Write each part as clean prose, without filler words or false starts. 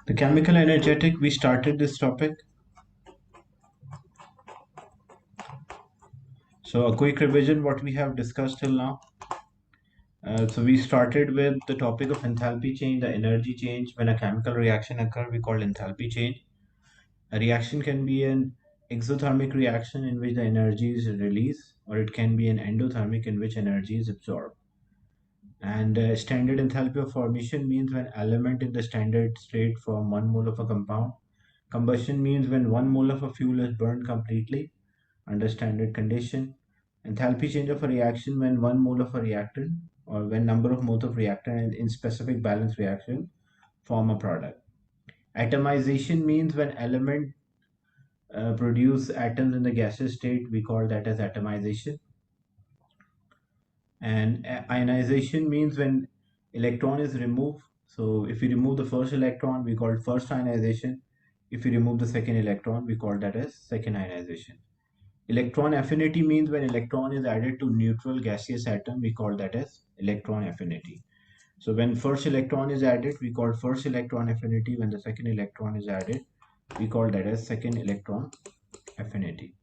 The chemical energetic, we started this topic. So a quick revision what we have discussed till now. So we started with the topic of enthalpy change, the energy change. When a chemical reaction occurs, we call enthalpy change. A reaction can be an exothermic reaction in which the energy is released, or it can be an endothermic in which energy is absorbed. And standard enthalpy of formation means when element in the standard state form 1 mole of a compound. Combustion means when 1 mole of a fuel is burned completely under standard condition. Enthalpy change of a reaction when 1 mole of a reactant or when number of moles of reactant in specific balance reaction form a product. Atomization means when element produce atoms in the gaseous state, we call that as atomization. And ionization means when electron is removed. So if we remove the first electron, we call it first ionization. If we remove the second electron, we call that as second ionization. Electron affinity means when electron is added to neutral gaseous atom, we call that as electron affinity. So when first electron is added, we call first electron affinity. When the second electron is added, we call that as second electron affinity.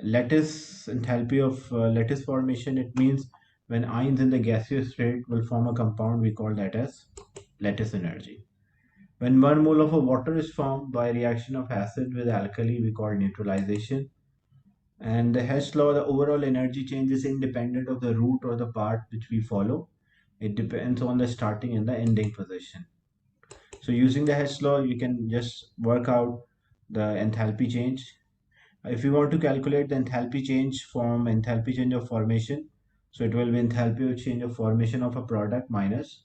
Lattice enthalpy of lattice formation, it means when ions in the gaseous state will form a compound, we call that as lattice energy. When 1 mole of a water is formed by reaction of acid with alkali, we call neutralization. And the Hess law, the overall energy change is independent of the route or the path which we follow. It depends on the starting and the ending position. So using the Hess law, you can just work out the enthalpy change. If you want to calculate the enthalpy change from enthalpy change of formation, so it will be enthalpy of change of formation of a product minus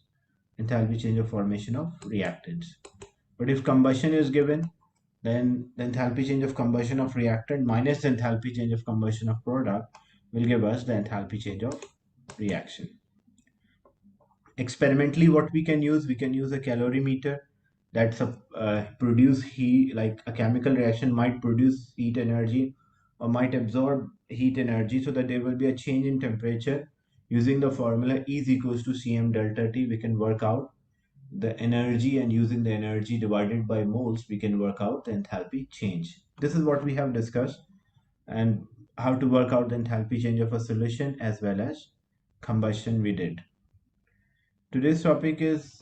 enthalpy change of formation of reactants. But if combustion is given, then the enthalpy change of combustion of reactant minus the enthalpy change of combustion of product will give us the enthalpy change of reaction. Experimentally, what we can use a calorimeter that produce heat, like a chemical reaction might produce heat energy or might absorb heat energy, so that there will be a change in temperature. Using the formula E is equals to Cm delta T, we can work out the energy, and using the energy divided by moles, we can work out the enthalpy change. This is what we have discussed, and how to work out the enthalpy change of a solution as well as combustion we did. Today's topic is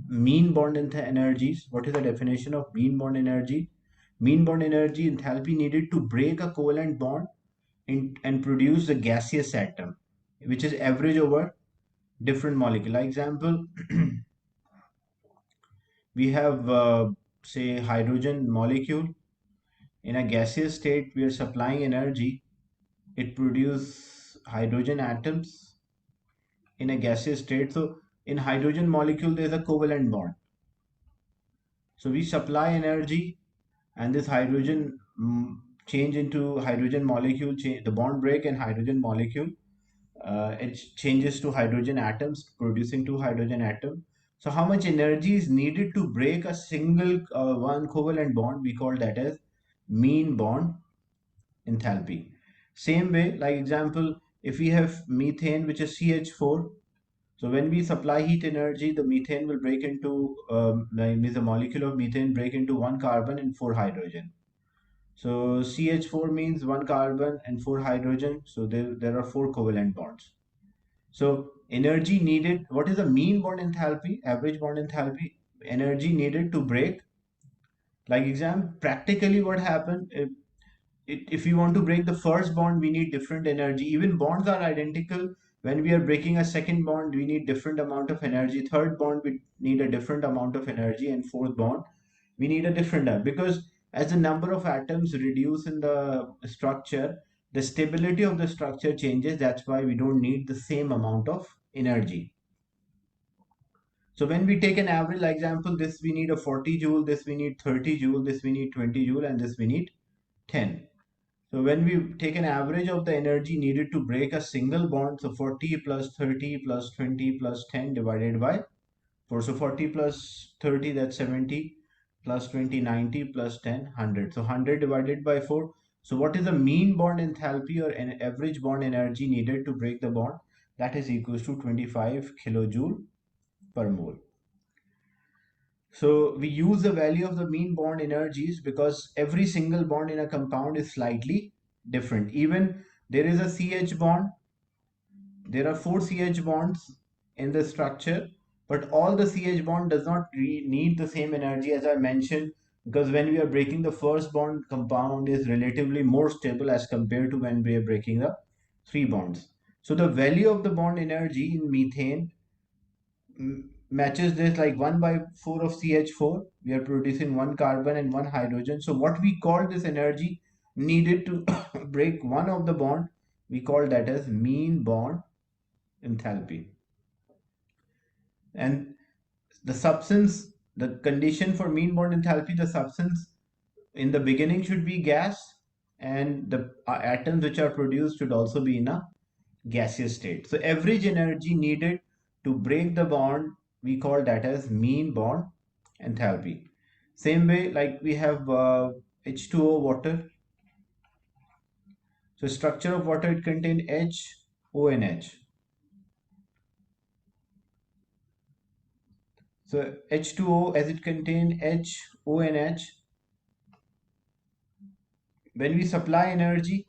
mean bond energies. What is the definition of mean bond energy? Mean bond energy, enthalpy needed to break a covalent bond and produce a gaseous atom, which is average over different molecule. Like example, we have say hydrogen molecule. In a gaseous state, we are supplying energy. It produces hydrogen atoms in a gaseous state. So in hydrogen molecule, there is a covalent bond. So we supply energy, and this hydrogen change into hydrogen molecule, the bond break and hydrogen molecule, it changes to hydrogen atoms, producing two hydrogen atoms. So how much energy is needed to break a single one covalent bond? We call that as mean bond enthalpy. Same way, like example, if we have methane, which is CH4, so when we supply heat energy, the methane will break into, means the molecule of methane break into one carbon and four hydrogen. So CH4 means one carbon and four hydrogen. So there are four covalent bonds. So energy needed, what is the mean bond enthalpy, average bond enthalpy, energy needed to break. Like practically what happened, if you want to break the first bond, we need different energy. Even bonds are identical. When we are breaking a second bond, we need different amount of energy. Third bond, we need a different amount of energy, and fourth bond, we need a different because as the number of atoms reduce in the structure, the stability of the structure changes. That's why we don't need the same amount of energy. So when we take an average, like example, this we need a 40 joule, this we need 30 joule, this we need 20 joule, and this we need 10. So when we take an average of the energy needed to break a single bond, so 40 plus 30 plus 20 plus 10 divided by 4. So 40 plus 30, that's 70, plus 20, 90, plus 10, 100. So 100 divided by 4. So what is the mean bond enthalpy or an average bond energy needed to break the bond? That is equals to 25 kilojoule per mole. So we use the value of the mean bond energies because every single bond in a compound is slightly different. Even there is a CH bond, there are four CH bonds in the structure, but all the CH bond does not need the same energy as I mentioned, because when we are breaking the first bond, compound is relatively more stable as compared to when we are breaking the three bonds. So the value of the bond energy in methane matches this like 1 by 4 of CH4. We are producing one carbon and one hydrogen. So what we call this energy needed to break one of the bond, we call that as mean bond enthalpy. And the substance, the condition for mean bond enthalpy, the substance in the beginning should be gas, and the atoms which are produced should also be in a gaseous state. So average energy needed to break the bond, we call that as mean bond enthalpy. Same way, like we have H2O water. So structure of water, it contains H, O and H. So H2O, as it contains H, O and H, when we supply energy,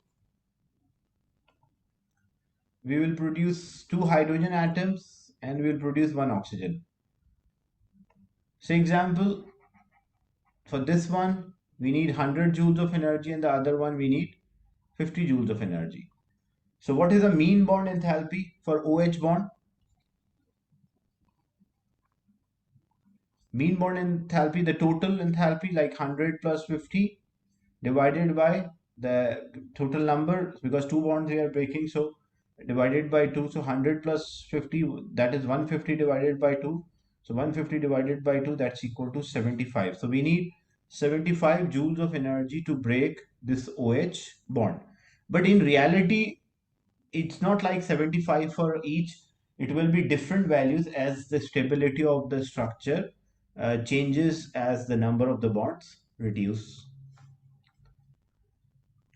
we will produce two hydrogen atoms and we will produce one oxygen. So example, for this one, we need 100 joules of energy and the other one we need 50 joules of energy. So what is the mean bond enthalpy for OH bond? Mean bond enthalpy, the total enthalpy like 100 plus 50 divided by the total number, because two bonds we are breaking, so divided by 2. So 100 plus 50, that is 150 divided by 2. So 150 divided by 2, that's equal to 75. So we need 75 joules of energy to break this OH bond. But in reality, it's not like 75 for each. It will be different values as the stability of the structure changes as the number of the bonds reduce.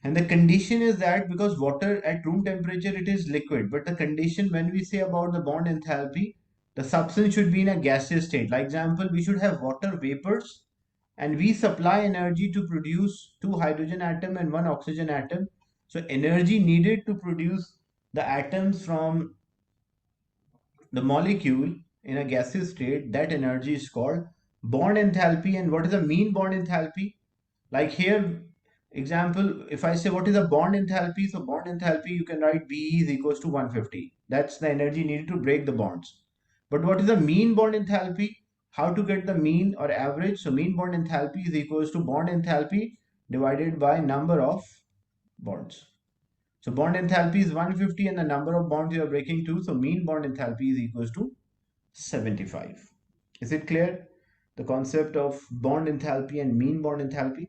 And the condition is that because water at room temperature, it is liquid, but the condition when we say about the bond enthalpy, the substance should be in a gaseous state. Like example, we should have water vapors and we supply energy to produce two hydrogen atom and one oxygen atom. So energy needed to produce the atoms from the molecule in a gaseous state, that energy is called bond enthalpy. And what is the mean bond enthalpy? Like here, example, if I say what is a bond enthalpy, so bond enthalpy, you can write BE is equals to 150. That's the energy needed to break the bonds. But what is the mean bond enthalpy? How to get the mean or average? So mean bond enthalpy is equals to bond enthalpy divided by number of bonds. So bond enthalpy is 150 and the number of bonds you are breaking 2. So mean bond enthalpy is equals to 75. Is it clear? The concept of bond enthalpy and mean bond enthalpy.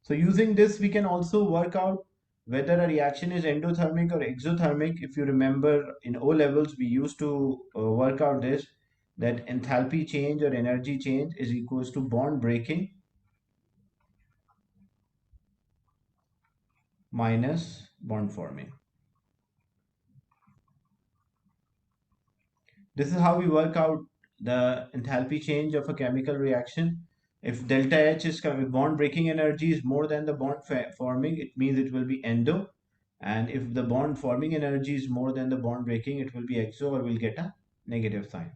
So using this, we can also work out whether a reaction is endothermic or exothermic. If you remember in O levels, we used to work out this, that enthalpy change or energy change is equals to bond breaking minus bond forming. This is how we work out the enthalpy change of a chemical reaction. If delta H is bond breaking energy is more than the bond forming, it means it will be endo. And if the bond forming energy is more than the bond breaking, it will be exo or will get a negative sign.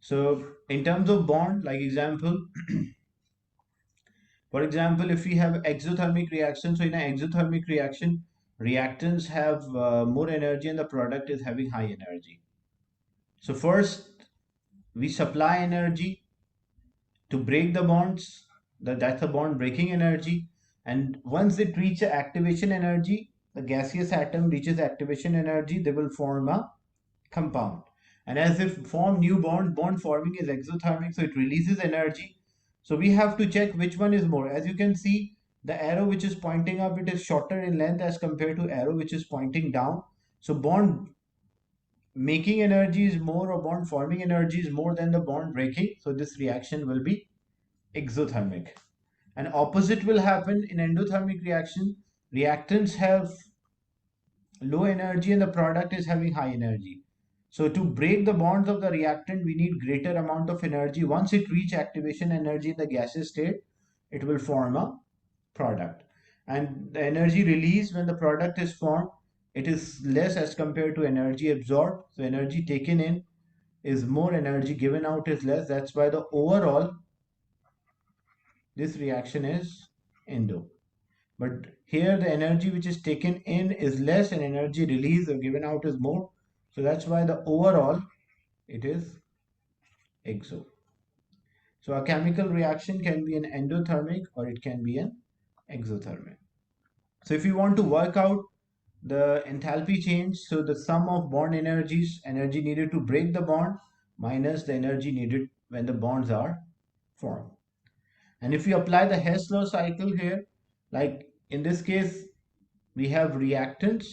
So in terms of bond, like example, for example, if we have exothermic reaction, so in an exothermic reaction, reactants have more energy and the product is having high energy. So first, we supply energy to break the bonds. That's the bond breaking energy. And once it reaches activation energy, the gaseous atom reaches activation energy, they will form a compound. And as if form new bond forming is exothermic, so it releases energy. So we have to check which one is more. As you can see, the arrow which is pointing up, it is shorter in length as compared to arrow which is pointing down. So bond making energy is more or bond forming energy is more than the bond breaking. So this reaction will be exothermic. And opposite will happen in endothermic reaction. Reactants have low energy and the product is having high energy. So to break the bonds of the reactant, we need greater amount of energy. Once it reach activation energy in the gaseous state, it will form a product. And the energy released when the product is formed, it is less as compared to energy absorbed. So energy taken in is more, energy given out is less. That's why the overall this reaction is endo. But here the energy which is taken in is less and energy released or given out is more. So that's why the overall it is exo. So a chemical reaction can be an endothermic or it can be an exothermic. So if you want to work out the enthalpy change, so the sum of bond energies, energy needed to break the bond minus the energy needed when the bonds are formed. And if you apply the Hess law cycle here, like in this case, we have reactants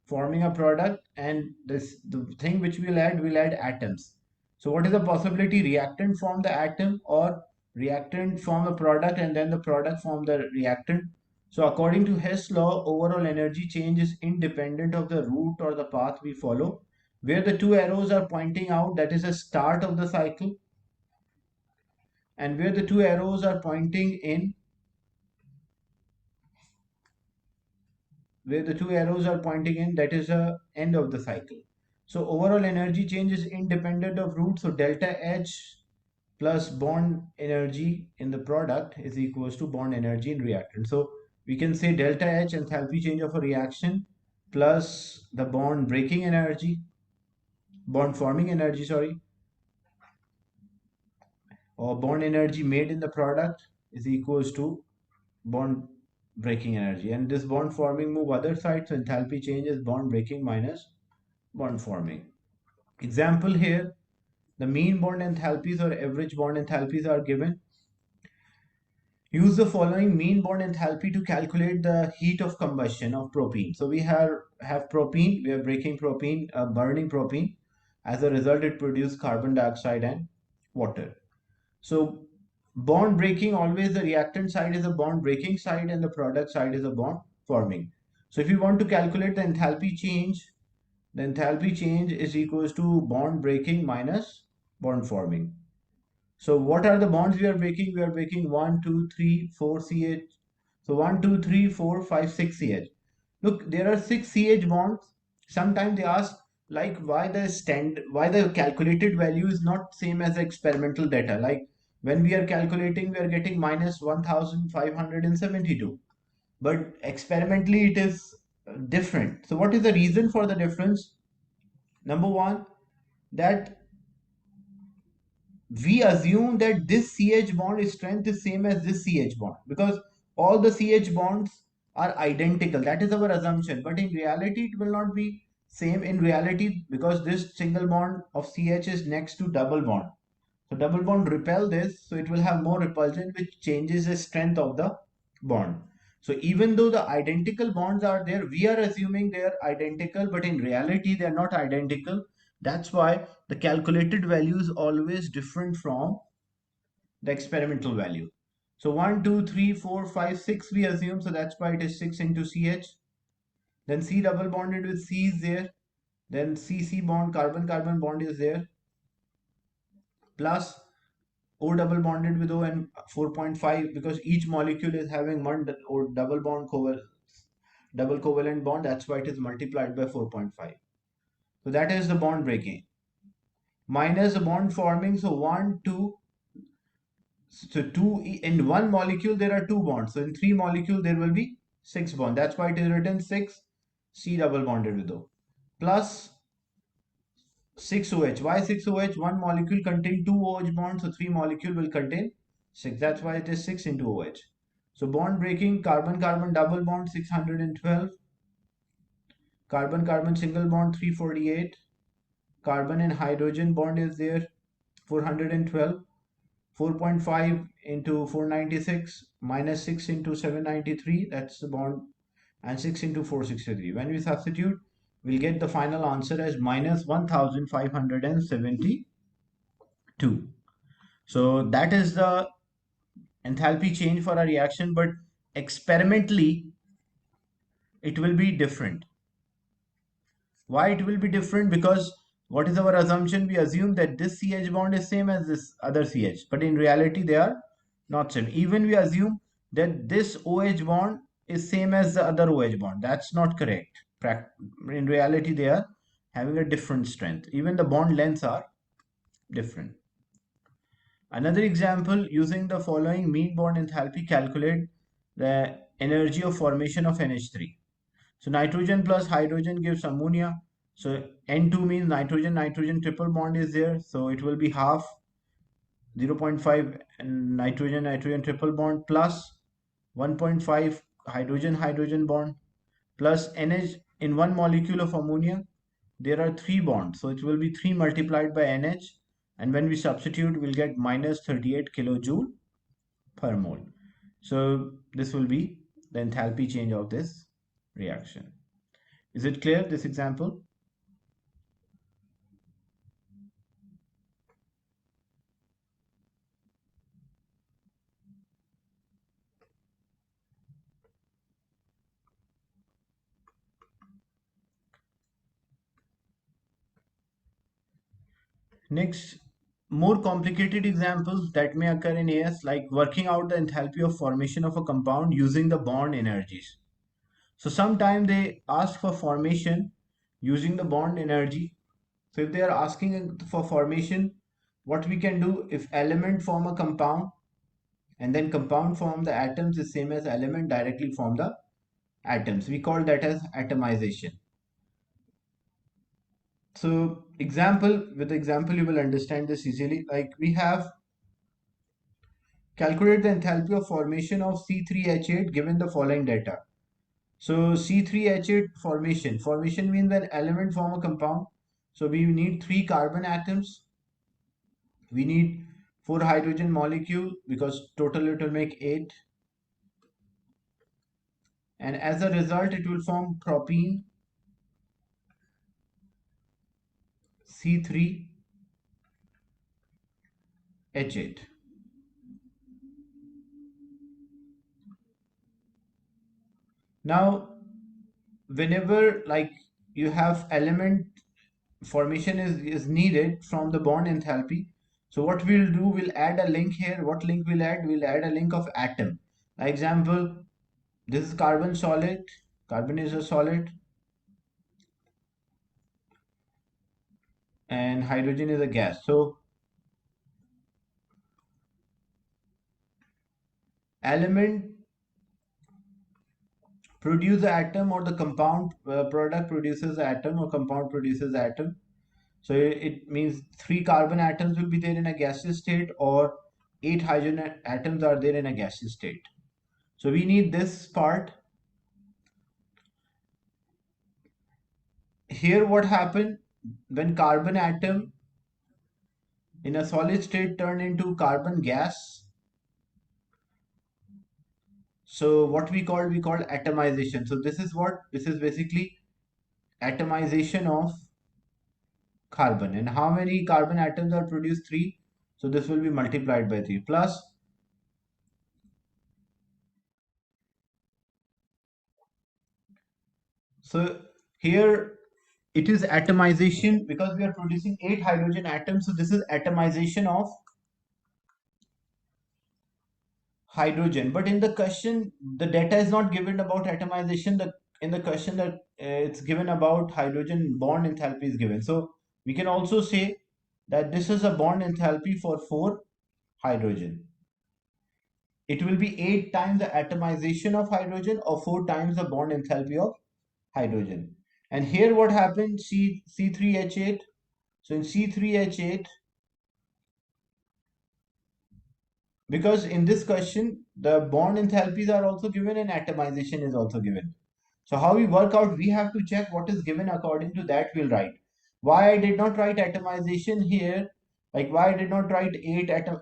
forming a product, and this the thing which we'll add atoms. So what is the possibility? Reactant form the atom or reactant form a product and then the product form the reactant. So according to Hess law, overall energy change is independent of the route or the path we follow. Where the two arrows are pointing out, that is the start of the cycle, and where the two arrows are pointing in, that is the end of the cycle. So overall energy change is independent of route. So delta H plus bond energy in the product is equals to bond energy in reactant. So we can say delta H, enthalpy change of a reaction, plus the bond breaking energy, bond forming energy, sorry, or bond energy made in the product is equals to bond breaking energy. And this bond forming move other side. So enthalpy change is bond breaking minus bond forming. Example here, the mean bond enthalpies or average bond enthalpies are given. Use the following mean bond enthalpy to calculate the heat of combustion of propene. So we have propene, we are breaking propene, burning propene. As a result, it produces carbon dioxide and water. So bond breaking, always the reactant side is a bond breaking side and the product side is a bond forming. So if you want to calculate the enthalpy change is equals to bond breaking minus bond forming. So what are the bonds we are breaking? We are breaking 1, 2, 3, 4 CH. So 1, 2, 3, 4, 5, 6 CH. Look, there are 6 CH bonds. Sometimes they ask like why the calculated value is not same as the experimental data. Like when we are calculating, we are getting minus 1572. But experimentally it is different. So what is the reason for the difference? Number one, that we assume that this CH bond strength is same as this CH bond because all the CH bonds are identical. That is our assumption. But in reality, it will not be same in reality because this single bond of CH is next to double bond. So double bond repel this, so it will have more repulsion, which changes the strength of the bond. So even though the identical bonds are there, we are assuming they are identical, but in reality they are not identical. That's why the calculated value is always different from the experimental value. So 1, 2, 3, 4, 5, 6 we assume, so that's why it is 6 into CH. Then C double bonded with C is there. Then CC bond, carbon-carbon bond is there. Plus O double bonded with O and 4.5 because each molecule is having one or double covalent bond. That's why it is multiplied by 4.5. So that is the bond breaking. Minus the bond forming. So 1, 2. So 2 in one molecule there are 2 bonds. So in 3 molecule there will be 6 bonds. That's why it is written 6 C double bonded with O. Plus 6OH. Why 6OH? One molecule contain 2 OH bonds, so 3 molecule will contain 6. That's why it is 6 into OH. So bond breaking, carbon-carbon double bond 612, carbon-carbon single bond 348, carbon and hydrogen bond is there 412, 4.5 into 496 minus 6 into 793, that's the bond, and 6 into 463. When we substitute, we'll get the final answer as minus 1572. So that is the enthalpy change for a reaction, but experimentally it will be different. Why it will be different? Because what is our assumption? We assume that this CH bond is same as this other CH, but in reality they are not same. Even we assume that this OH bond is same as the other OH bond. That's not correct. In reality they are having a different strength. Even the bond lengths are different. Another example, using the following mean bond enthalpy, calculate the energy of formation of NH3. So nitrogen plus hydrogen gives ammonia. So N2 means nitrogen, nitrogen triple bond is there. So it will be half 0.5 nitrogen, nitrogen triple bond plus 1.5 hydrogen, hydrogen bond plus NH in one molecule of ammonia. There are three bonds. So it will be 3 multiplied by NH. And when we substitute, we'll get minus 38 kilojoule per mole. So this will be the enthalpy change of this reaction. Is it clear, this example? Next, more complicated examples that may occur in AS, like working out the enthalpy of formation of a compound using the bond energies. So sometimes they ask for formation using the bond energy. So if they are asking for formation, what we can do, if element form a compound and then compound form the atoms is same as element directly form the atoms. We call that as atomization. So with the example you will understand this easily. Like we have calculate the enthalpy of formation of C3H8 given the following data. So C3H8 formation means when element form a compound. So we need 3 carbon atoms. We need 4 hydrogen molecule because total it will make 8. And as a result it will form propene C3H8. Now whenever like you have element formation is needed from the bond enthalpy, so what we'll do, we'll add a link here. What link we'll add? We'll add a link of atom. Example, this is carbon solid, carbon is a solid, and hydrogen is a gas. So element produce the atom, or the compound product produces the atom, or compound produces the atom. So it means 3 carbon atoms will be there in a gaseous state, or 8 hydrogen atoms are there in a gaseous state. So we need this part. Here what happened, when carbon atom in a solid state turn into carbon gas, so what we call atomization. So this is basically atomization of carbon. And how many carbon atoms are produced? 3. So this will be multiplied by 3 plus. So here it is atomization because we are producing 8 hydrogen atoms. So this is atomization of hydrogen. But in the question, the data is not given about atomization. In the question that it's given about hydrogen bond enthalpy is given. So we can also say that this is a bond enthalpy for 4 hydrogen. It will be 8 times the atomization of hydrogen, or 4 times the bond enthalpy of hydrogen. And here what happened, C3H8. So in C3H8, because in this question the bond enthalpies are also given and atomization is also given. So how we work out, we have to check what is given, according to that we'll write. Why I did not write atomization here, like why I did not write 8 atom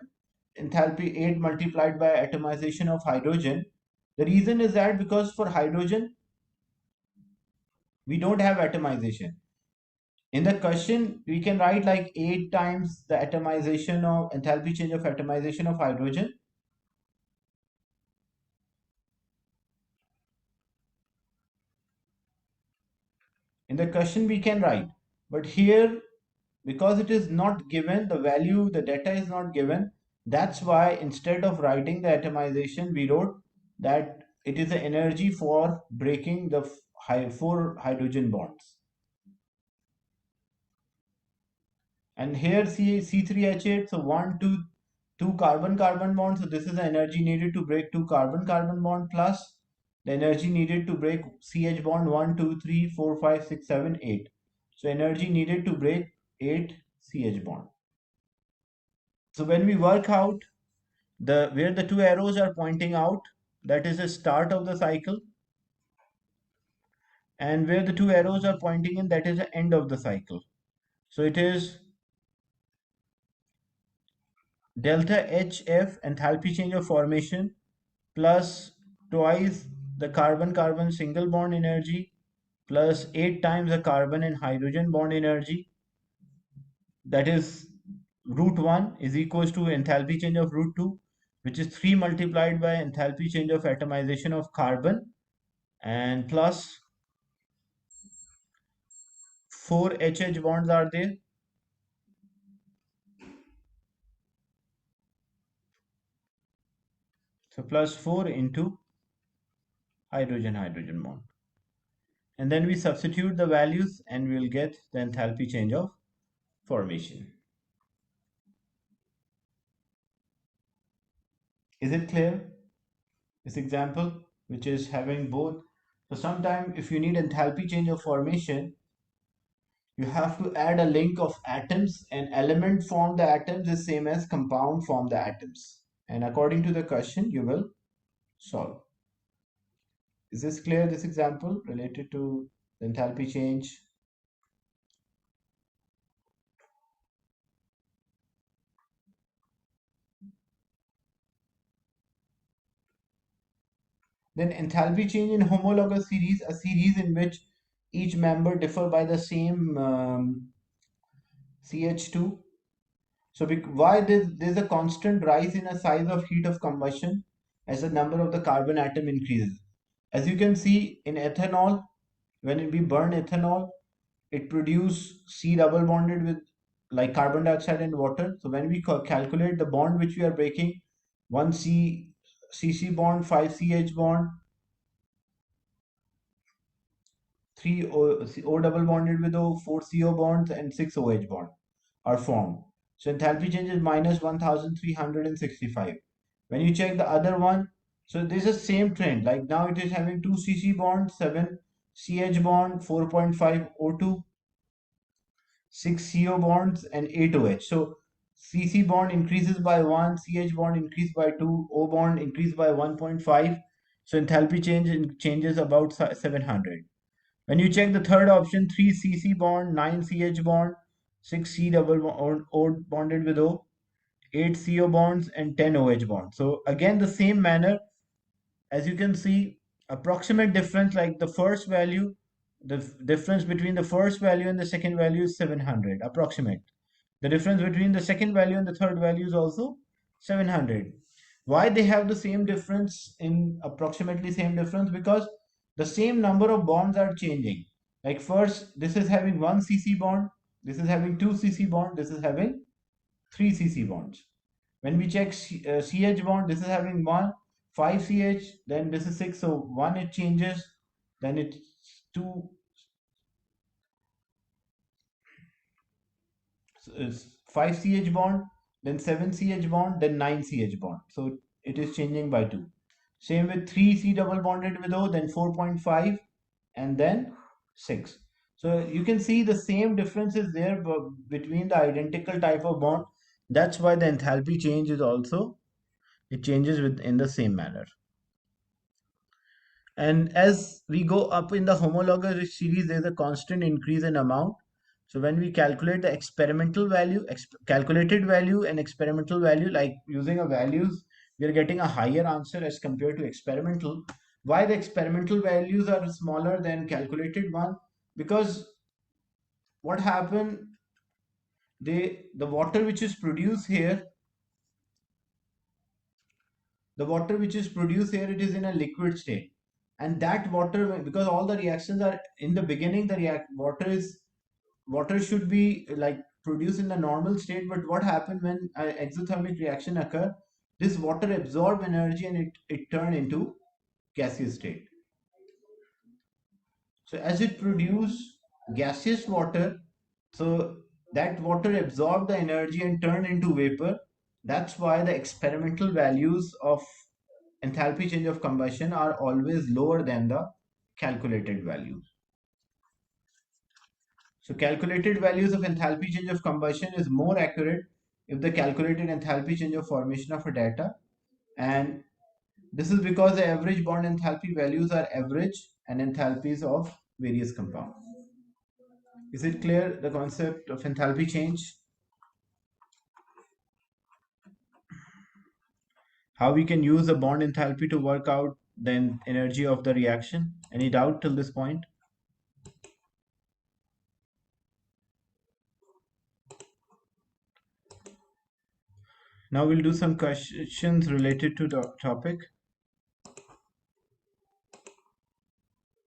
enthalpy 8 multiplied by atomization of hydrogen. The reason is that because for hydrogen we don't have atomization. In the question we can write like 8 times the atomization of enthalpy change of atomization of hydrogen. In In the question we can write, but here, because it is not given, the value, the data is not given, that's why instead of writing the atomization, we wrote that it is the energy for breaking the four hydrogen bonds. And here C3H8, so two carbon-carbon bonds. So this is the energy needed to break two carbon-carbon bond plus the energy needed to break CH bond 1, 2, 3, 4, 5, 6, 7, 8. So energy needed to break 8 CH bond. So when we work out the where the two arrows are pointing out, that is the start of the cycle, and where the two arrows are pointing in, that is the end of the cycle. So it is delta HF, enthalpy change of formation, plus twice the carbon-carbon single bond energy plus 8 times the carbon and hydrogen bond energy, that is root 1 is equals to enthalpy change of root 2, which is 3 multiplied by enthalpy change of atomization of carbon, and plus 4 HH bonds are there. So plus 4 into hydrogen bond. And then we substitute the values and we'll get the enthalpy change of formation. Is it clear? This example, which is having both. So sometime if you need enthalpy change of formation, you have to add a link of atoms, and element form the atoms is same as compound form the atoms. And according to the question, you will solve. Is this clear, this example related to the enthalpy change? Then enthalpy change in homologous series, a series in which each member differ by the same CH2. So why there's a constant rise in a size of heat of combustion as the number of the carbon atom increases. As you can see in ethanol, when we burn ethanol, it produces C double bonded with like carbon dioxide and water. So when we calculate the bond which we are breaking, one CC bond, 5 CH bond, 3 O double bonded with O, 4 CO bonds, and 6 OH bond are formed. So enthalpy change is minus 1365. When you check the other one, so this is same trend. Like now it is having 2 CC bond, 7 CH bond, 4.5 O2, 6 CO bonds, and 8 OH. So CC bond increases by 1, CH bond increased by 2, O bond increased by 1.5. So enthalpy changes about 700. When you check the third option, 3 CC bond, 9 CH bond, 6 C double O bonded with O, 8 CO bonds, and 10 OH bonds. So again, the same manner, as you can see, approximate difference, like the first value, the difference between the first value and the second value is 700, approximate. The difference between the second value and the third value is also 700. Why they have the same difference, in approximately same difference? Because the same number of bonds are changing. Like first, this is having 1 CC bond, this is having 2 CC bond, this is having 3 CC bonds. When we check CH bond, this is having 1, 5 CH, then this is 6, so 1 it changes, then it's 2, so it's 5 CH bond, then 7 CH bond, then 9 CH bond. So it is changing by 2. Same with 3 C double bonded with O, then 4.5, and then 6. So you can see the same difference is there between the identical type of bond. That's why the enthalpy change is also, it changes in the same manner. And as we go up in the homologous series, there's a constant increase in amount. So when we calculate the experimental value, calculated value and experimental value, like using a values, we are getting a higher answer as compared to experimental. Why the experimental values are smaller than calculated one? Because what happened, the water which is produced here, the water which is produced here, it is in a liquid state. And that water, because all the reactions are in the beginning, the react water should be like produced in the normal state. But what happened when an exothermic reaction occur, this water absorb energy and it turn into gaseous state. So as it produce gaseous water, so that water absorb the energy and turn into vapor. That's why the experimental values of enthalpy change of combustion are always lower than the calculated values. So calculated values of enthalpy change of combustion is more accurate if the calculated enthalpy change of formation of a data, and this is because the average bond enthalpy values are average and enthalpies of various compounds. Is it clear the concept of enthalpy change? How we can use the bond enthalpy to work out the energy of the reaction? Any doubt till this point? Now we'll do some questions related to the topic.